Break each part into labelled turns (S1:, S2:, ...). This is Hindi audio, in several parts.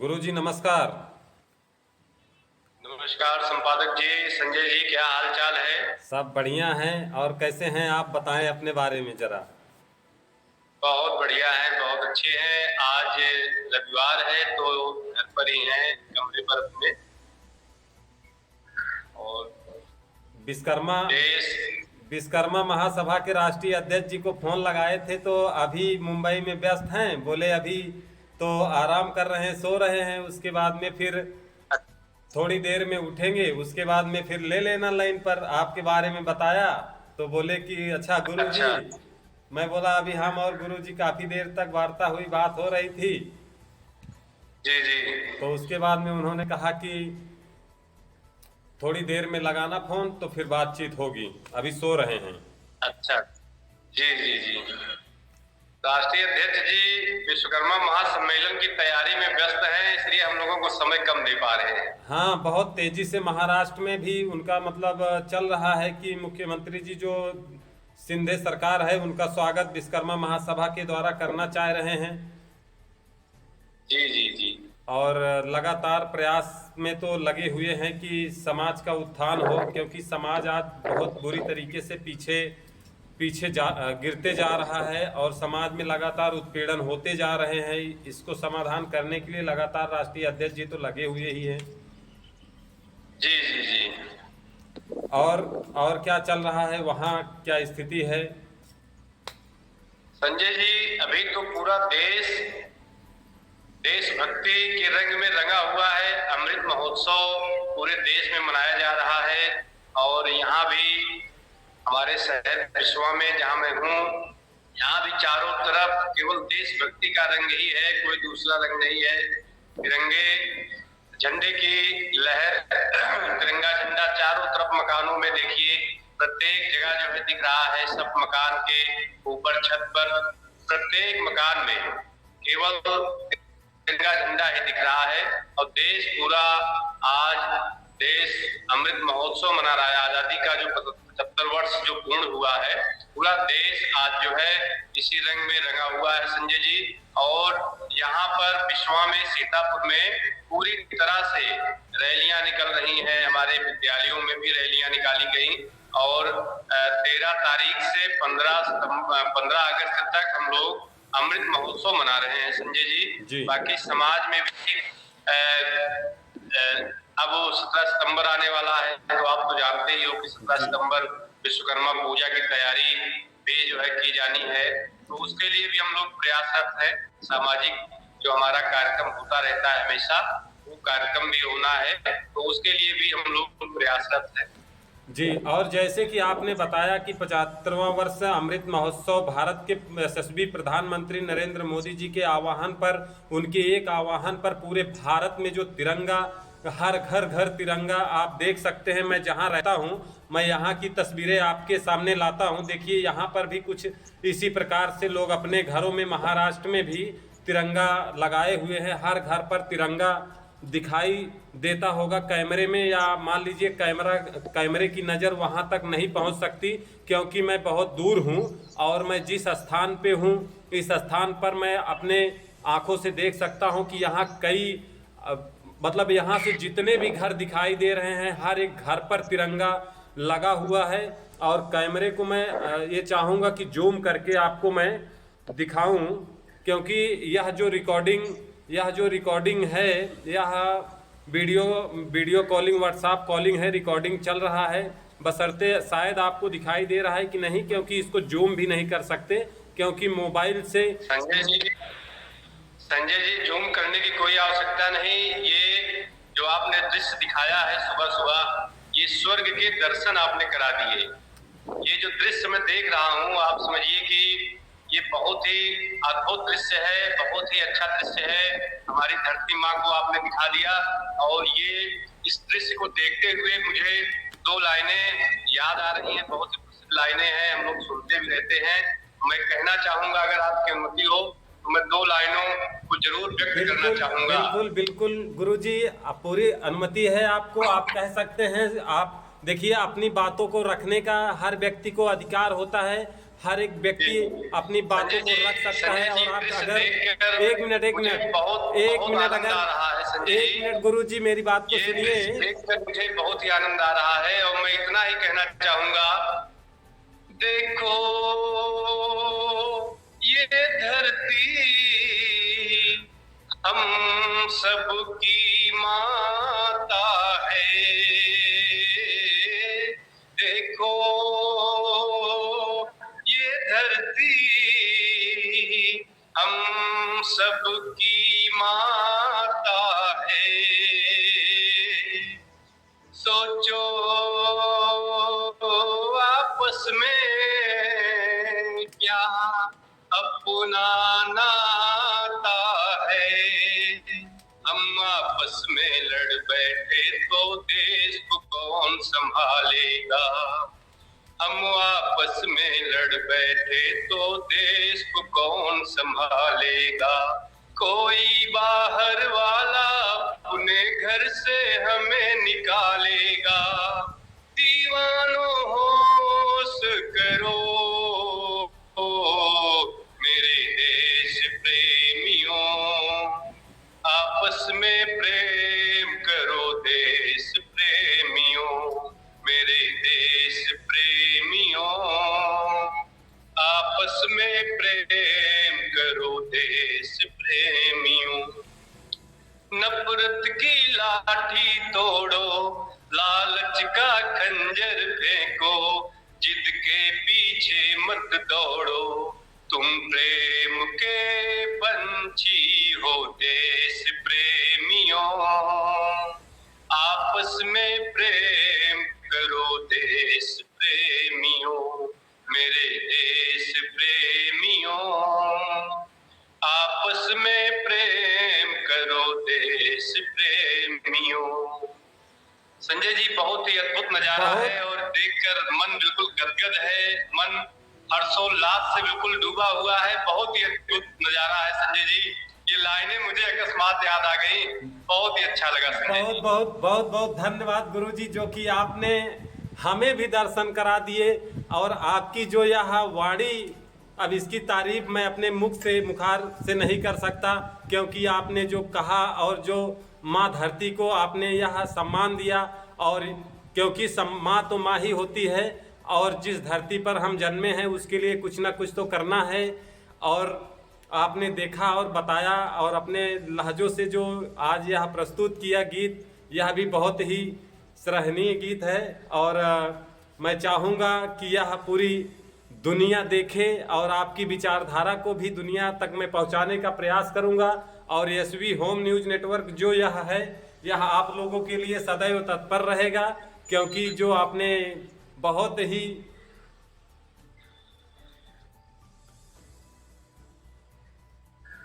S1: गुरुजी नमस्कार।
S2: नमस्कार संपादक जी, संजय जी, क्या हाल चाल है?
S1: सब बढ़िया हैं। और कैसे हैं आप बताएं अपने बारे में जरा।
S2: बहुत बढ़िया है, बहुत अच्छे हैं। आज रविवार है तो घर पर ही हैं, कमरे पर अपने। और
S1: विश्वकर्मा
S2: देश।
S1: विश्वकर्मा महासभा के राष्ट्रीय अध्यक्ष जी को फोन लगाए थे तो अभी मुंबई में व्यस्त हैं, बोले अभी तो आराम कर रहे हैं, सो रहे हैं, उसके बाद में फिर थोड़ी देर में उठेंगे, उसके बाद में फिर ले लेना लाइन पर। आपके बारे में बताया तो बोले कि अच्छा गुरुजी।
S2: अच्छा।
S1: मैं बोला अभी हम और गुरुजी काफी देर तक वार्ता हुई, बात हो रही थी।
S2: जी जी।
S1: तो उसके बाद में उन्होंने कहा कि थोड़ी देर में लगाना फोन तो फिर बातचीत होगी, अभी सो रहे हैं।
S2: अच्छा। जी जी जी। राष्ट्रीय अध्यक्ष जी विश्वकर्मा महासम्मेलन की तैयारी में व्यस्त हैं, इसलिए हम लोगों को समय कम दे पा रहे हैं।
S1: हाँ, बहुत तेजी से महाराष्ट्र में भी उनका मतलब चल रहा है कि मुख्यमंत्री जी जो शिंदे सरकार है उनका स्वागत विश्वकर्मा महासभा के द्वारा करना चाह रहे हैं।
S2: जी जी जी।
S1: और लगातार प्रयास में तो लगे हुए हैं कि समाज का उत्थान हो, क्योंकि समाज आज बहुत बुरी तरीके से पीछे पीछे गिरते जा रहा है और समाज में लगातार उत्पीड़न होते जा रहे हैं। इसको समाधान करने के लिए लगातार राष्ट्रीय अध्यक्ष जी तो लगे हुए ही हैं।
S2: जी जी जी।
S1: और और क्या चल रहा है वहाँ, क्या स्थिति है?
S2: संजय जी, अभी तो पूरा देश देशभक्ति के रंग में रंगा हुआ है। अमृत महोत्सव पूरे देश में मनाया जा रहा है। और यहाँ भी हमारे शहर विश्वा में जहाँ मैं हूँ, यहाँ भी चारों तरफ केवल देशभक्ति का रंग ही है, कोई दूसरा रंग नहीं है। तिरंगे झंडे की लहर, तिरंगा झंडा चारों तरफ मकानों में देखिए, प्रत्येक जगह जो है दिख रहा है। सब मकान के ऊपर, छत पर, प्रत्येक मकान में केवल तिरंगा झंडा ही दिख रहा है। और देश पूरा आज देश अमृत महोत्सव मना रहा है। आजादी का जो 75 वर्ष जो पूर्ण हुआ है, पूरा देश आज जो है इसी रंग में रंगा हुआ है संजय जी। और यहाँ पर विश्वा में, सीतापुर में पूरी तरह से रैलियां निकल रही हैं। हमारे विद्यालयों में भी रैलियां निकाली गई। और 13 तारीख से 15 अगस्त तक हम लोग अमृत महोत्सव मना रहे हैं संजय जी। बाकी समाज में भी अब 17 सितंबर आने वाला है, तो आप तो जानते ही हो कि 17 सितंबर विश्वकर्मा पूजा की तैयारी भी जो है की जानी है। तो उसके लिए भी हम लोग प्रयासरत हैं। सामाजिक जो हमारा कार्यक्रम होता रहता है हमेशा, वो कार्यक्रम भी होना है, तो उसके लिए भी हम लोग प्रयासरत हैं।
S1: जी, और जैसे कि आपने बताया कि 75वां वर्ष अमृत महोत्सव भारत के यशस्वी प्रधानमंत्री नरेंद्र मोदी जी के आह्वान पर, उनके एक आह्वान पर पूरे भारत में जो तिरंगा, हर घर घर तिरंगा आप देख सकते हैं। मैं जहां रहता हूं, मैं यहां की तस्वीरें आपके सामने लाता हूं। देखिए यहां पर भी कुछ इसी प्रकार से लोग अपने घरों में, महाराष्ट्र में भी तिरंगा लगाए हुए हैं। हर घर पर तिरंगा दिखाई देता होगा कैमरे में, या मान लीजिए कैमरे की नज़र वहां तक नहीं पहुंच सकती, क्योंकि मैं बहुत दूर हूं। और मैं जिस स्थान पे हूं, इस स्थान पर मैं अपने आंखों से देख सकता हूं कि यहाँ कई मतलब यहाँ से जितने भी घर दिखाई दे रहे हैं, हर एक घर पर तिरंगा लगा हुआ है। और कैमरे को मैं ये चाहूँगा कि जूम करके आपको मैं दिखाऊं, क्योंकि यह जो रिकॉर्डिंग है, यह वीडियो कॉलिंग, व्हाट्सएप कॉलिंग है, रिकॉर्डिंग चल रहा है। बशर्ते शायद आपको दिखाई दे रहा है कि नहीं, क्योंकि इसको जूम भी नहीं कर सकते, क्योंकि मोबाइल से।
S2: संजय जी, जूम करने की कोई आवश्यकता नहीं। ये जो आपने दृश्य दिखाया है सुबह सुबह, ये स्वर्ग के दर्शन आपने करा दिए। ये जो दृश्य मैं देख रहा हूँ, आप समझिए कि ये बहुत ही अद्भुत दृश्य है, बहुत ही अच्छा दृश्य है। हमारी धरती माँ को आपने दिखा दिया। और ये इस दृश्य को देखते हुए मुझे 2 लाइनें याद आ रही हैं, बहुत ही प्रसिद्ध लाइनें हैं, हम लोग सुनते भी रहते हैं। मैं कहना चाहूंगा, अगर आपकी अनुमति हो तो मैं 2 लाइनों को जरूर व्यक्त करना चाहूंगा।
S1: बिल्कुल बिल्कुल गुरुजी, पूरी अनुमति है आपको, आप कह सकते हैं। आप देखिए, अपनी बातों को रखने का हर व्यक्ति को अधिकार होता है। हर एक व्यक्ति अपनी बातों को रख सकता है। और आप अगर एक मिनट गुरुजी मेरी बात को सुनिए।
S2: देखकर मुझे बहुत ही आनंद आ रहा है और मैं इतना ही कहना चाहूंगा, देखो ये धरती हम सबकी माता है, देखो ये धरती हम सबकी माता है। सोचो आपस में क्या अपना नाता है, हम आपस में लड़ बैठे तो देश को कौन संभालेगा, हम आपस में लड़ बैठे तो देश को कौन संभालेगा। कोई बाहर वाला अपने घर से हमें निकालेगा, दीवानों होश करो मेरे देश प्रेमियों, आपस में प्रेम करो देश प्रेमियों, मेरे देश प्रेमियों, आपस में प्रेम करो देश प्रेमियों। नफरत की लाठी तोड़ो, लालच का खंजर फेंको, जिद के पीछे मत दौड़ो, तुम प्रेम के पंछी हो देश प्रेमियों, आपस में प्रेम करो देश प्रेमियों, मेरे देश प्रेमियों, आपस में प्रेम करो देश प्रेमियों। संजय जी, बहुत ही अद्भुत नजारा है और देखकर मन बिल्कुल गदगद है, मन हर्षोल्लास से बिल्कुल डूबा हुआ है। बहुत ही अद्भुत नजारा है संजय जी, ये लाइनें मुझे अकस्मात याद आ गई, बहुत ही अच्छा लगा संजय जी।
S1: बहुत धन्यवाद गुरुजी, जो कि आपने हमें भी दर्शन करा दिए। और आपकी जो यह वाणी, अब इसकी तारीफ मैं अपने मुखार से नहीं कर सकता, क्योंकि आपने जो कहा और जो माँ धरती को आपने यह सम्मान दिया, और क्योंकि माँ तो माँ ही होती है, और जिस धरती पर हम जन्मे हैं उसके लिए कुछ ना कुछ तो करना है। और आपने देखा और बताया और अपने लहजों से जो आज यह प्रस्तुत किया गीत, यह भी बहुत ही सराहनीय गीत है। और मैं चाहूँगा कि यह पूरी दुनिया देखे और आपकी विचारधारा को भी दुनिया तक मैं पहुँचाने का प्रयास करूँगा। और एसबी होम न्यूज़ नेटवर्क जो यह है, यह आप लोगों के लिए सदैव तत्पर रहेगा, क्योंकि जो आपने बहुत ही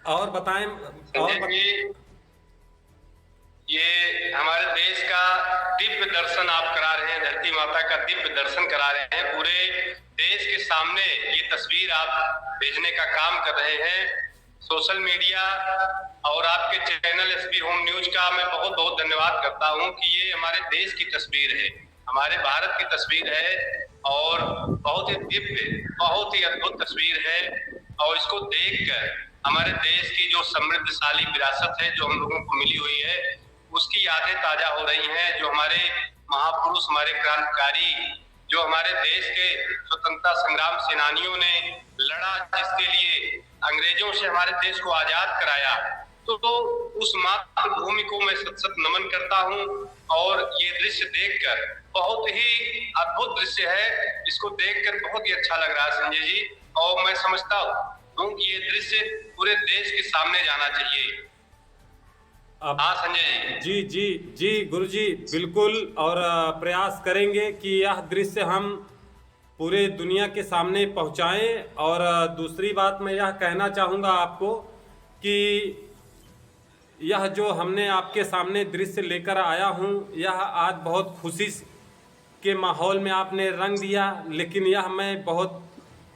S1: और बताएं
S2: ये हमारे देश का दिव्य दर्शन आप करा रहे हैं, धरती माता का दिव्य दर्शन करा रहे हैं, पूरे देश के सामने ये तस्वीर आप भेजने का काम कर रहे हैं। सोशल मीडिया और आपके चैनल एसबी होम न्यूज का मैं बहुत बहुत धन्यवाद करता हूं कि ये हमारे देश की तस्वीर है, हमारे भारत की तस्वीर है और बहुत ही दिव्य, बहुत ही अद्भुत तस्वीर है। और इसको देखकर हमारे देश की जो समृद्धशाली विरासत है जो हम लोगों को मिली हुई है, उसकी यादें ताजा हो रही हैं। जो हमारे महापुरुष, हमारे क्रांतिकारी, जो हमारे देश के स्वतंत्रता संग्राम सेनानियों ने लड़ा, जिसके लिए अंग्रेजों से हमारे देश को आजाद कराया, तो उस मातृभूमि को मैं सत सत नमन करता हूं। और ये दृश्य देखकर बहुत ही अद्भुत दृश्य है, इसको देखकर बहुत ही अच्छा लग रहा है संजय जी। और मैं समझता हूँ कि ये दृश्य पूरे देश के सामने जाना चाहिए। हाँ संजय
S1: जी जी जी गुरुजी, बिल्कुल। और प्रयास करेंगे कि यह दृश्य हम पूरे दुनिया के सामने पहुंचाएं। और दूसरी बात मैं यह कहना चाहूँगा आपको कि यह जो हमने आपके सामने दृश्य लेकर आया हूँ, यह आज बहुत खुशी के माहौल में आपने रंग दिया, लेकिन यह मैं बहुत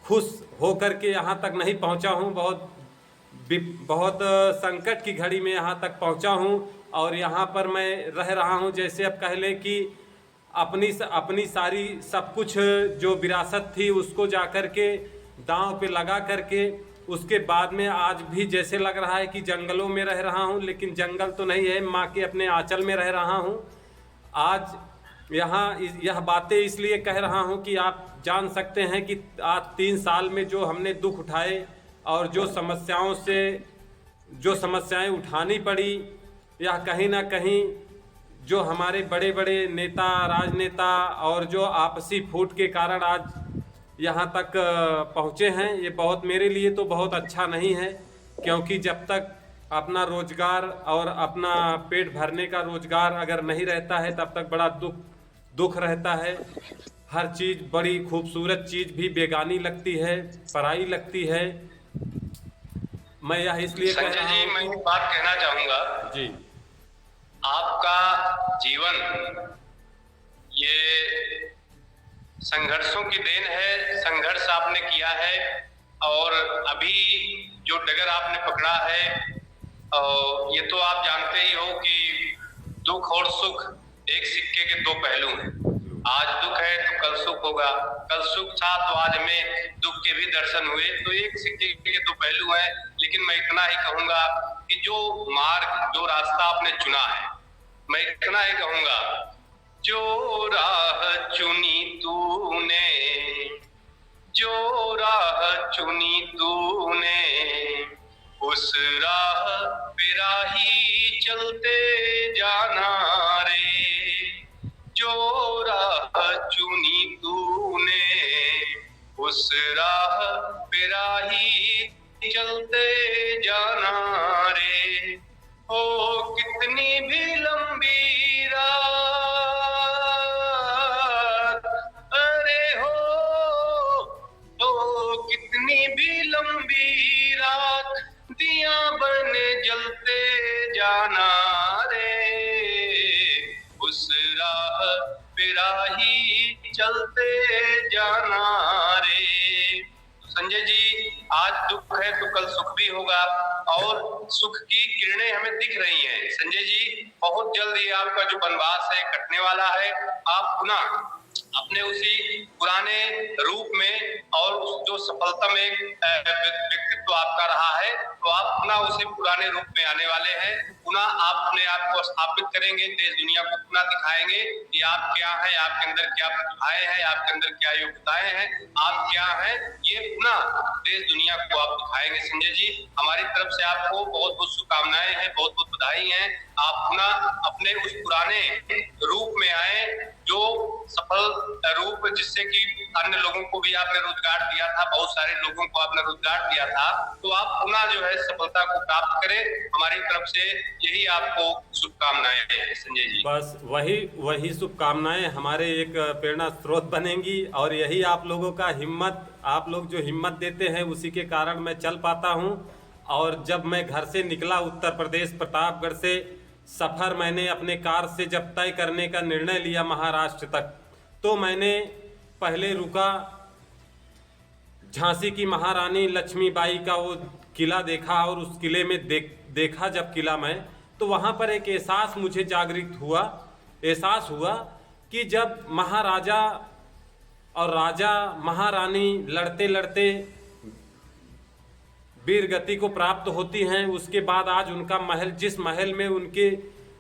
S1: खुश होकर के यहाँ तक नहीं पहुँचा हूँ, बहुत संकट की घड़ी में यहाँ तक पहुँचा हूँ। और यहाँ पर मैं रह रहा हूँ, जैसे अब कह लें कि अपनी सारी सब कुछ जो विरासत थी उसको जाकर के दांव पे लगा करके उसके बाद में आज भी जैसे लग रहा है कि जंगलों में रह रहा हूँ, लेकिन जंगल तो नहीं है, माँ के अपने आंचल में रह रहा हूँ। आज यहाँ यह बातें इसलिए कह रहा हूँ कि आप जान सकते हैं कि आज 3 साल में जो हमने दुख उठाए और जो समस्याएं उठानी पड़ी, यह कहीं ना कहीं जो हमारे बड़े बड़े नेता, राजनेता और जो आपसी फूट के कारण आज यहाँ तक पहुँचे हैं, ये बहुत मेरे लिए तो बहुत अच्छा नहीं है। क्योंकि जब तक अपना रोजगार और अपना पेट भरने का रोजगार अगर नहीं रहता है, तब तक बड़ा दुख रहता है। हर चीज़, बड़ी खूबसूरत चीज़ भी बेगानी लगती है, पराई लगती है। मैं यह इसलिए कह रहा हूँ।
S2: मैं एक बात कहना चाहूँगा
S1: जी,
S2: आपका जीवन ये संघर्षों की देन है, संघर्ष आपने किया है और अभी जो डगर आपने पकड़ा है, और ये तो आप जानते ही हो कि दुख और सुख एक सिक्के के 2 पहलू हैं। आज दुख है तो कल सुख होगा, कल सुख था तो आज में दुख के भी दर्शन हुए। तो एक सिक्के के 2 पहलू हैं। लेकिन मैं इतना ही कहूंगा कि जो मार्ग, जो रास्ता आपने चुना है, मैं इतना ही कहूंगा, जो राह चुनी तूने, जो राह चुनी तूने, उस राह पे राही चलते जाना रे। जो राह चुनी तूने, उस राह पे राही चलते जाना रे। हो कितनी भी लंबी रात, कितनी भी लंबी रात, दिया बन जलते जाना रे। उस राह पे राही चलते जाना रे। संजय जी, आज दुख है तो कल सुख भी होगा और सुख की किरणें हमें दिख रही हैं। संजय जी, बहुत जल्द ये आपका जो वनवास है कटने वाला है। आप पुनः अपने उसी पुराने रूप में और उस जो सफलता में व्यक्तित्व आपका रहा है, तो आप पुनः उसी पुराने रूप में आने वाले हैं। पुनः आप अपने आप को स्थापित करेंगे, देश दुनिया को पुनः दिखाएंगे कि आप क्या हैं, आपके अंदर क्या प्रतिभाएं हैं, आपके अंदर क्या योग्यताएं हैं, आप क्या हैं, ये पुनः देश दुनिया को आप दिखाएंगे। संजय जी, हमारी तरफ से आपको बहुत बहुत शुभकामनाएं हैं, बहुत बहुत बधाई हैं। आप पुनः अपने उस पुराने रूप में आए, जो सफल रूप, जिससे कि अन्य लोगों को भी आपने रोजगार दिया था, बहुत सारे लोगों को आपने रोजगार दिया था। तो आप पुनः जो है सफलता को प्राप्त करें। हमारी तरफ से यही आपको शुभकामनाएं हैं संजय जी।
S1: बस वही शुभकामनाएं हमारे एक प्रेरणा स्रोत बनेंगी और यही आप लोगों का हिम्मत, आप लोग जो हिम्मत देते हैं, उसी के कारण मैं चल पाता हूं। और जब मैं घर से निकला उत्तर प्रदेश प्रतापगढ़ से, सफ़र मैंने अपने कार से जब तय करने का निर्णय लिया महाराष्ट्र तक, तो मैंने पहले रुका, झांसी की महारानी लक्ष्मीबाई का वो किला देखा और उस किले में देखा जब किला में, तो वहाँ पर एक एहसास मुझे जागृत हुआ, एहसास हुआ कि जब महाराजा और राजा महारानी लड़ते लड़ते वीर गति को प्राप्त होती हैं, उसके बाद आज उनका महल, जिस महल में उनके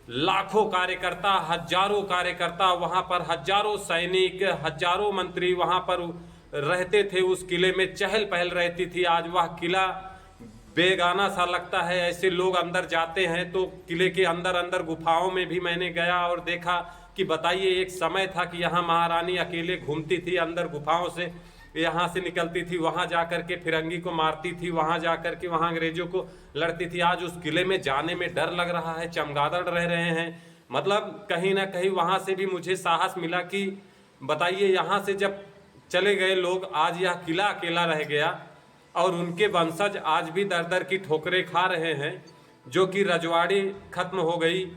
S1: लाखों कार्यकर्ता, हजारों कार्यकर्ता, वहाँ पर हजारों सैनिक, हजारों मंत्री वहाँ पर रहते थे, उस किले में चहल पहल रहती थी। आज वह किला बेगाना सा लगता है। ऐसे लोग अंदर जाते हैं तो किले के अंदर अंदर गुफाओं में भी मैंने गया और देखा कि बताइए, एक समय था कि यहाँ महारानी अकेले घूमती थी, अंदर गुफाओं से यहाँ से निकलती थी, वहाँ जा कर के फिरंगी को मारती थी, वहाँ जा कर के वहाँ अंग्रेजों को लड़ती थी। आज उस किले में जाने में डर लग रहा है, चमगादड़ रह रहे हैं। मतलब कहीं ना कहीं वहाँ से भी मुझे साहस मिला कि बताइए, यहाँ से जब चले गए लोग, आज यह किला अकेला रह गया और उनके वंशज आज भी दर दर की ठोकरें खा रहे हैं। जो कि रजवाड़ी खत्म हो गई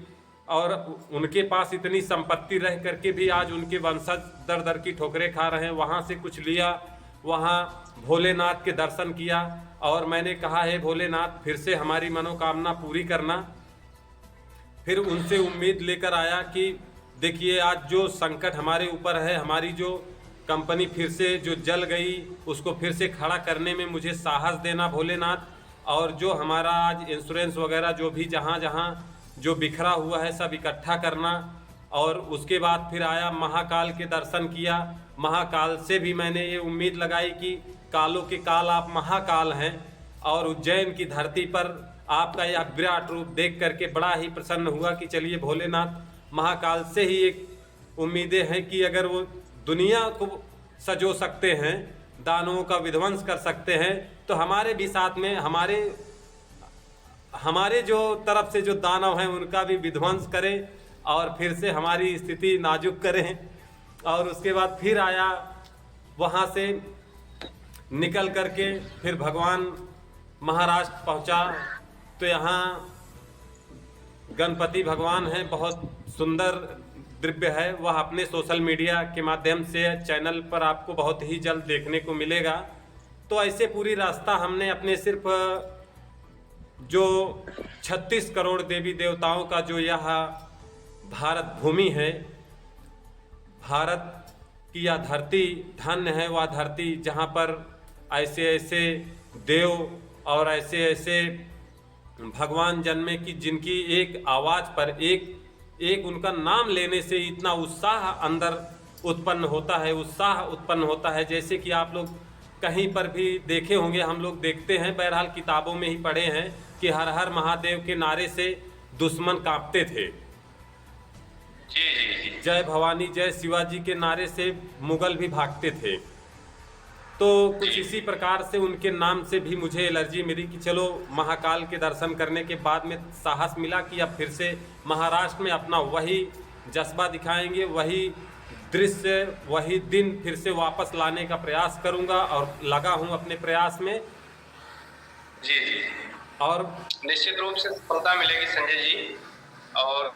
S1: और उनके पास इतनी संपत्ति रह करके भी आज उनके वंशज दर दर की ठोकरें खा रहे हैं। वहाँ से कुछ लिया, वहाँ भोलेनाथ के दर्शन किया और मैंने कहा, हे भोलेनाथ, फिर से हमारी मनोकामना पूरी करना। फिर उनसे उम्मीद लेकर आया कि देखिए, आज जो संकट हमारे ऊपर है, हमारी जो कंपनी फिर से जो जल गई उसको फिर से खड़ा करने में मुझे साहस देना भोलेनाथ। और जो हमारा आज इंश्योरेंस वगैरह जो भी जहाँ जहाँ जो बिखरा हुआ है सब इकट्ठा करना। और उसके बाद फिर आया महाकाल के दर्शन किया। महाकाल से भी मैंने ये उम्मीद लगाई कि कालों के काल आप महाकाल हैं, और उज्जैन की धरती पर आपका यह विराट रूप देख करके बड़ा ही प्रसन्न हुआ कि चलिए भोलेनाथ महाकाल से ही एक उम्मीदें हैं कि अगर वो दुनिया को सजो सकते हैं, दानवों का विध्वंस कर सकते हैं, तो हमारे भी साथ में हमारे जो तरफ से जो दानव हैं उनका भी विध्वंस करें और फिर से हमारी स्थिति नाजुक करें। और उसके बाद फिर आया वहाँ से निकल करके फिर भगवान महाराष्ट्र पहुँचा। तो यहाँ गणपति भगवान हैं, बहुत सुंदर दिव्य है। वह अपने सोशल मीडिया के माध्यम से चैनल पर आपको बहुत ही जल्द देखने को मिलेगा। तो ऐसे पूरी रास्ता हमने अपने सिर्फ जो 36 करोड़ देवी देवताओं का जो यह भारत भूमि है, भारत की यह धरती धन्य है, वह धरती जहाँ पर ऐसे ऐसे देव और ऐसे ऐसे भगवान जन्मे कि जिनकी एक आवाज़ पर एक उनका नाम लेने से इतना उत्साह अंदर उत्पन्न होता है, उत्साह उत्पन्न होता है। जैसे कि आप लोग कहीं पर भी देखे होंगे, हम लोग देखते हैं, बहरहाल किताबों में ही पढ़े हैं कि हर हर महादेव के नारे से दुश्मन कांपते थे। जय भवानी जय शिवाजी के नारे से मुगल भी भागते थे। तो कुछ इसी प्रकार से उनके नाम से भी मुझे एलर्जी मिली कि चलो महाकाल के दर्शन करने के बाद में साहस मिला कि अब फिर से महाराष्ट्र में अपना वही जज्बा दिखाएंगे, वही दृश्य, वही दिन फिर से वापस लाने का प्रयास करूंगा और लगा हूं अपने प्रयास में।
S2: जी
S1: और
S2: निश्चित रूप से सफलता मिलेगी संजय जी। और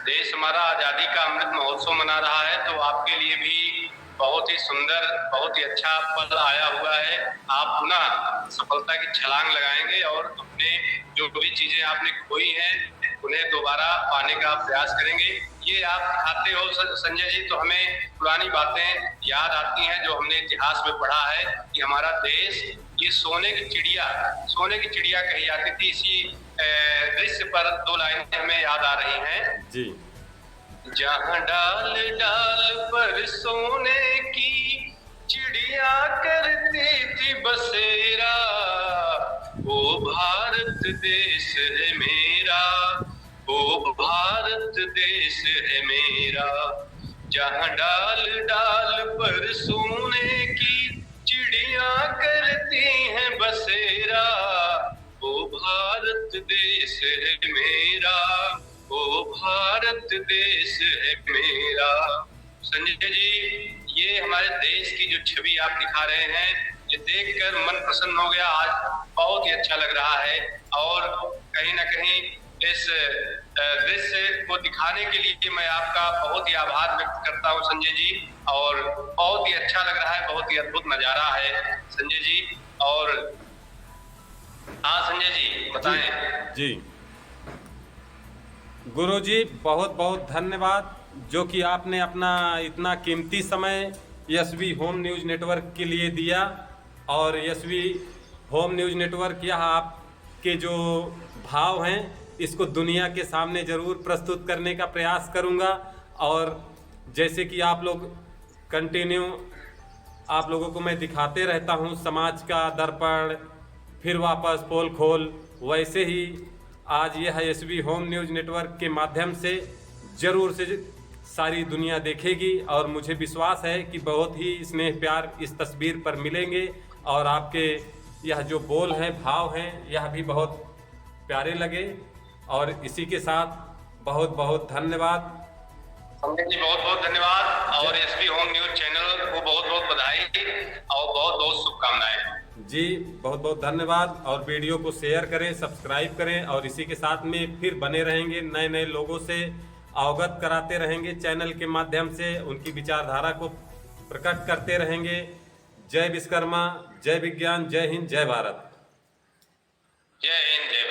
S2: देश हमारा आज़ादी का अमृत महोत्सव मना रहा है, तो आपके लिए भी बहुत ही सुंदर, बहुत ही अच्छा पल आया हुआ है। आप पुनः सफलता की छलांग लगाएंगे और अपने जो भी चीजें आपने खोई हैं उन्हें दोबारा पाने का प्रयास करेंगे। ये आप दिखाते हो संजय जी, तो हमें पुरानी बातें याद आती हैं जो हमने इतिहास में पढ़ा है कि हमारा देश ये सोने की चिड़िया कही जाती थी। इसी दृश्य पर दो लाइनें हमें याद आ रही हैं
S1: जी।
S2: जहाँ डाल डाल पर सोने की चिड़िया करती थी बसेरा, वो भारत देश है मेरा, वो भारत देश है मेरा। जहाँ डाल डाल पर सोने की चिड़िया करती हैं बसेरा, वो भारत देश है मेरा, वो भारत देश है मेरा। संजय जी, ये हमारे देश की जो छवि आप दिखा रहे हैं, ये देखकर मन प्रसन्न हो गया। आज बहुत ही अच्छा लग रहा है और कहीं ना कहीं इस दृश्य को दिखाने के लिए मैं आपका बहुत ही आभार व्यक्त करता हूँ संजय जी। और बहुत ही अच्छा लग रहा है, बहुत ही अद्भुत नजारा है संजय जी। और हाँ संजय जी बताएं।
S1: जी गुरुजी, बहुत बहुत धन्यवाद जो कि आपने अपना इतना कीमती समय यशवी होम न्यूज़ नेटवर्क के लिए दिया। और यशवी होम न्यूज़ नेटवर्क यह आपके जो भाव हैं इसको दुनिया के सामने ज़रूर प्रस्तुत करने का प्रयास करूंगा। और जैसे कि आप लोग कंटिन्यू आप लोगों को मैं दिखाते रहता हूं समाज का दर्पण, फिर वापस पोल खोल, वैसे ही आज यह यशवी होम न्यूज़ नेटवर्क के माध्यम से ज़रूर से सारी दुनिया देखेगी। और मुझे विश्वास है कि बहुत ही स्नेह प्यार इस तस्वीर पर मिलेंगे और आपके यह जो बोल हैं, भाव हैं, यह भी बहुत प्यारे लगे। और इसी के साथ बहुत बहुत धन्यवाद
S2: संजय जी, बहुत बहुत धन्यवाद। और यशवी होम न्यूज़ चैनल को बहुत बहुत बधाई और बहुत बहुत शुभकामनाएं
S1: जी। बहुत बहुत धन्यवाद। और वीडियो को शेयर करें, सब्सक्राइब करें और इसी के साथ में फिर बने रहेंगे, नए नए लोगों से अवगत कराते रहेंगे चैनल के माध्यम से, उनकी विचारधारा को प्रकट करते रहेंगे। जय विश्वकर्मा, जय विज्ञान, जय हिंद, जय भारत।
S2: जय हिंद, जय